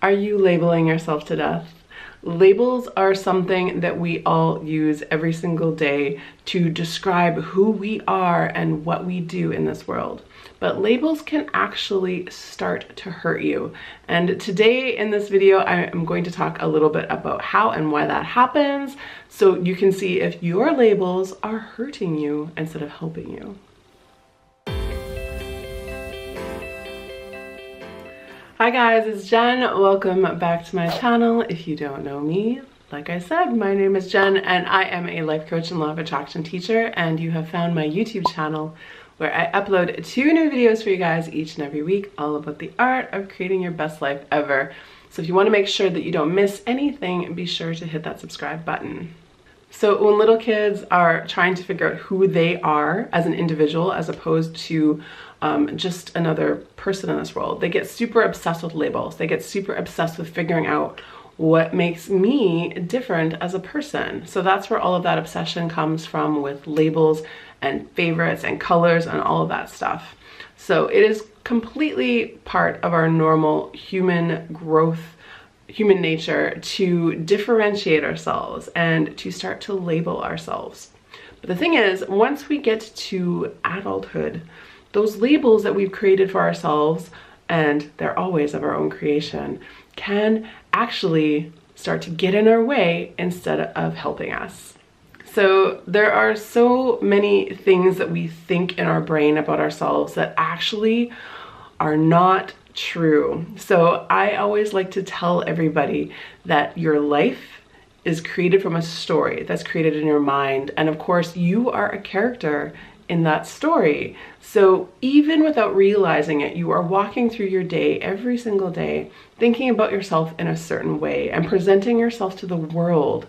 Are you labeling yourself to death? Labels are something that we all use every single day to describe who we are and what we do in this world. But labels can actually start to hurt you. And today in this video, I am going to talk a little bit about how and why that happens, so you can see if your labels are hurting you instead of helping you. Hi guys, it's Jen. Welcome back to my channel. If you don't know me, like I said, my name is Jen and I am a life coach and law of attraction teacher, and you have found my YouTube channel where I upload 2 new videos for you guys each and every week, all about the art of creating your best life ever. So if you want to make sure that you don't miss anything, be sure to hit that subscribe button. So when little kids are trying to figure out who they are as an individual as opposed to just another person in this world, they get super obsessed with labels. They get super obsessed with figuring out what makes me different as a person. So that's where all of that obsession comes from, with labels and favorites and colors and all of that stuff. So it is completely part of our normal human growth, human nature, to differentiate ourselves and to start to label ourselves. But the thing is, once we get to adulthood, those labels that we've created for ourselves, and they're always of our own creation, can actually start to get in our way instead of helping us. So there are so many things that we think in our brain about ourselves that actually are not true. So I always like to tell everybody that your life is created from a story that's created in your mind. And of course, you are a character in that story. So even without realizing it, you are walking through your day every single day, thinking about yourself in a certain way and presenting yourself to the world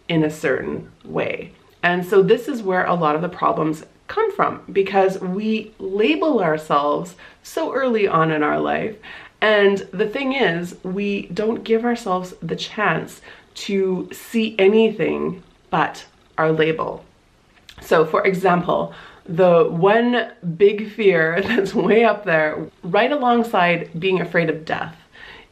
in a certain way. And so this is where a lot of the problems come from, because we label ourselves so early on in our life. And the thing is, we don't give ourselves the chance to see anything but our label. So for example, the one big fear that's way up there, right alongside being afraid of death,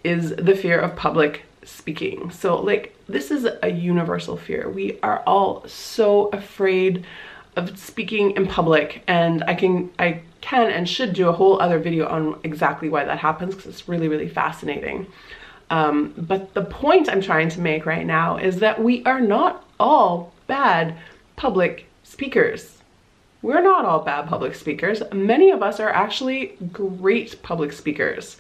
is the fear of public speaking. So like, this is a universal fear. We are all so afraid of speaking in public, and I can and should do a whole other video on exactly why that happens, because it's really, really fascinating. But the point I'm trying to make right now is that we are not all bad public speakers. We're not all bad public speakers. Many of us are actually great public speakers,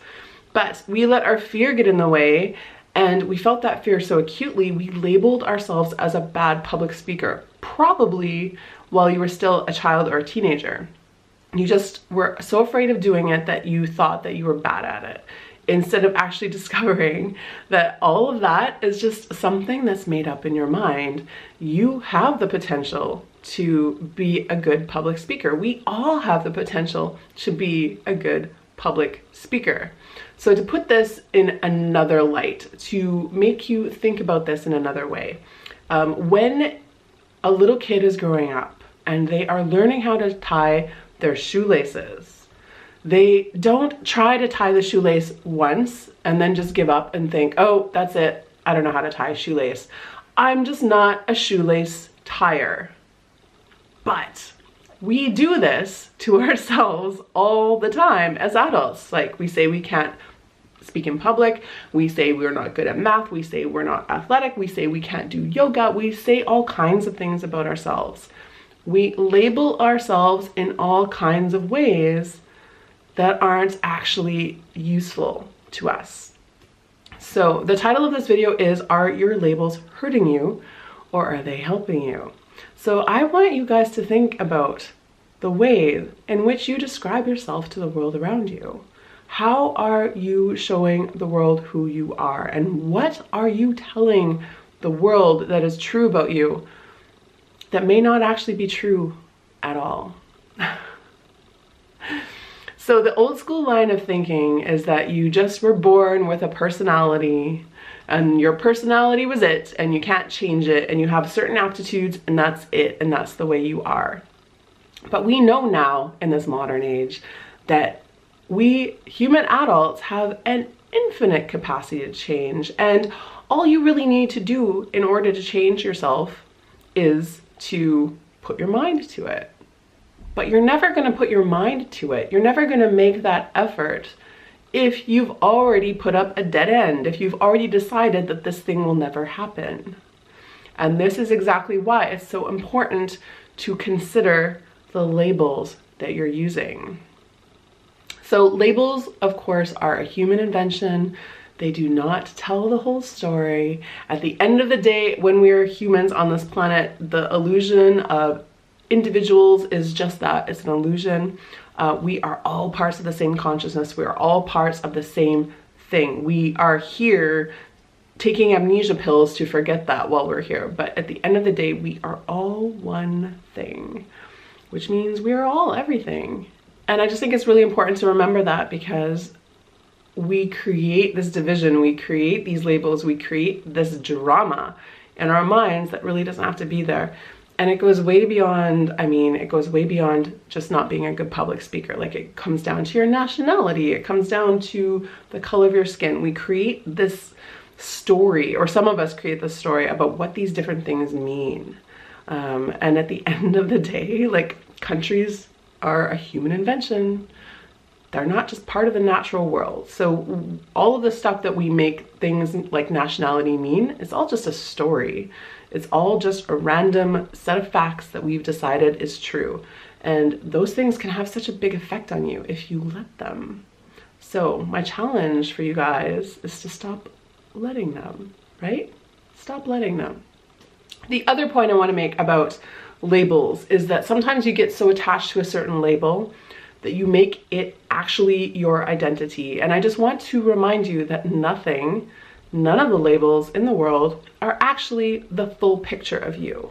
but we let our fear get in the way, and we felt that fear so acutely, we labeled ourselves as a bad public speaker, probably while you were still a child or a teenager. You just were so afraid of doing it that you thought that you were bad at it, instead of actually discovering that all of that is just something that's made up in your mind. You have the potential to be a good public speaker. We all have the potential to be a good public speaker. So to put this in another light, to make you think about this in another way, when a little kid is growing up and they are learning how to tie their shoelaces, they don't try to tie the shoelace once and then just give up and think, oh, that's it, I don't know how to tie a shoelace. I'm just not a shoelace tire. But we do this to ourselves all the time as adults. Like, we say we can't speak in public, we say we're not good at math, we say we're not athletic, we say we can't do yoga, we say all kinds of things about ourselves. We label ourselves in all kinds of ways that aren't actually useful to us. So the title of this video is, are your labels hurting you or are they helping you? So I want you guys to think about the way in which you describe yourself to the world around you. How are you showing the world who you are, and what are you telling the world that is true about you that may not actually be true at all? So the old school line of thinking is that you just were born with a personality, and your personality was it, and you can't change it, and you have certain aptitudes, and that's it, and that's the way you are. But we know now in this modern age that we human adults have an infinite capacity to change. And all you really need to do in order to change yourself is to put your mind to it. But you're never going to put your mind to it. You're never going to make that effort if you've already put up a dead end, if you've already decided that this thing will never happen. And this is exactly why it's so important to consider the labels that you're using. So labels, of course, are a human invention. They do not tell the whole story. At the end of the day, when we are humans on this planet, the illusion of individuals is just that. It's an illusion. We are all parts of the same consciousness. We are all parts of the same thing. We are here taking amnesia pills to forget that while we're here. But at the end of the day, we are all one thing, which means we are all everything. And I just think it's really important to remember that, because we create this division, we create these labels, we create this drama in our minds that really doesn't have to be there. And it goes way beyond, I mean, it goes way beyond just not being a good public speaker. Like, it comes down to your nationality, it comes down to the color of your skin. We create this story, or some of us create this story about what these different things mean. And at the end of the day, like, countries are a human invention. They're not just part of the natural world. So all of the stuff that we make things like nationality mean, it's all just a story. It's all just a random set of facts that we've decided is true. And those things can have such a big effect on you if you let them. So my challenge for you guys is to stop letting them, right? Stop letting them. The other point I want to make about labels is that sometimes you get so attached to a certain label that you make it actually your identity. And I just want to remind you that none of the labels in the world are actually the full picture of you.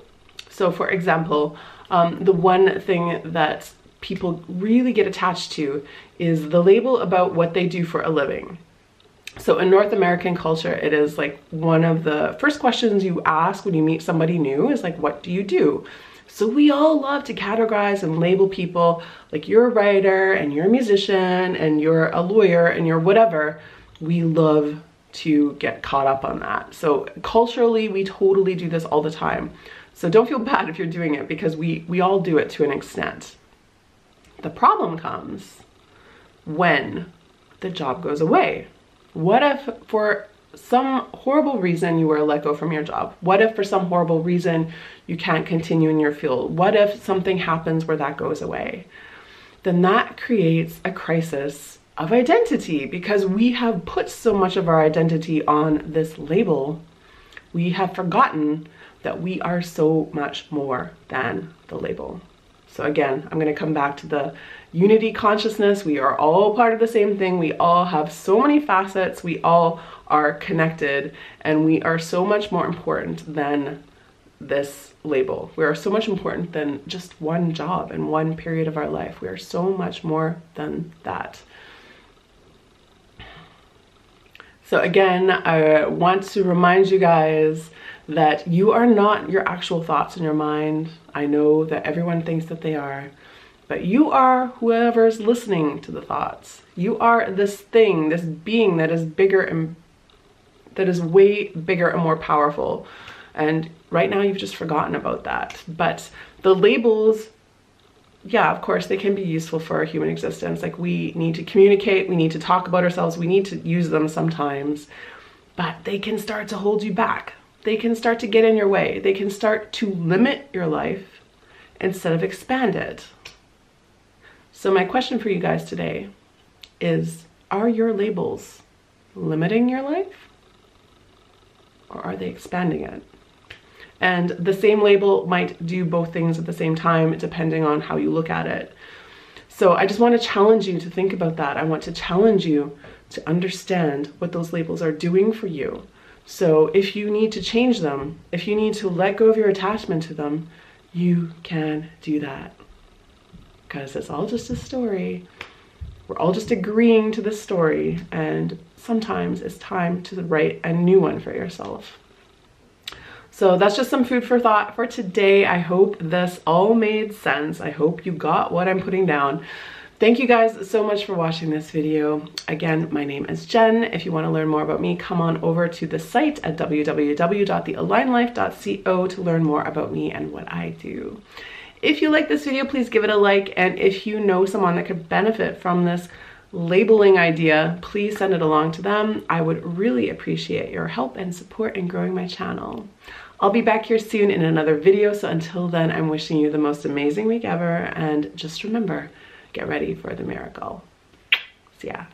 So for example, the one thing that people really get attached to is the label about what they do for a living. So in North American culture, it is like one of the first questions you ask when you meet somebody new is like, what do you do? So we all love to categorize and label people like, you're a writer and you're a musician and you're a lawyer and you're whatever. We love to get caught up on that. So culturally, we totally do this all the time. So don't feel bad if you're doing it, because we all do it to an extent. The problem comes when the job goes away. What if for some horrible reason you were let go from your job? What if for some horrible reason you can't continue in your field? What if something happens where that goes away? Then that creates a crisis of identity, because we have put so much of our identity on this label. We have forgotten that we are so much more than the label. So again, I'm going to come back to the unity consciousness. We are all part of the same thing. We all have so many facets. We all are connected, and we are so much more important than this label. We are so much important than just one job and one period of our life. We are so much more than that. So again, I want to remind you guys that you are not your actual thoughts in your mind. I know that everyone thinks that they are, but you are whoever's listening to the thoughts. You are this thing, this being that is bigger and that is way bigger and more powerful. And right now you've just forgotten about that. But the labels, yeah, of course, they can be useful for our human existence. Like, we need to communicate, we need to talk about ourselves, we need to use them sometimes, but they can start to hold you back. They can start to get in your way. They can start to limit your life instead of expand it. So my question for you guys today is, are your labels limiting your life, or are they expanding it? And the same label might do both things at the same time, depending on how you look at it. So I just want to challenge you to think about that. I want to challenge you to understand what those labels are doing for you. So if you need to change them, if you need to let go of your attachment to them, you can do that. Because it's all just a story. We're all just agreeing to the story, and sometimes it's time to write a new one for yourself. So that's just some food for thought for today. I hope this all made sense. I hope you got what I'm putting down. Thank you guys so much for watching this video. Again, my name is Jen. If you want to learn more about me, come on over to the site at www.thealignlife.co to learn more about me and what I do. If you like this video, please give it a like, and if you know someone that could benefit from this labeling idea, please send it along to them. I would really appreciate your help and support in growing my channel. I'll be back here soon in another video, so until then, I'm wishing you the most amazing week ever, and just remember, get ready for the miracle. See ya.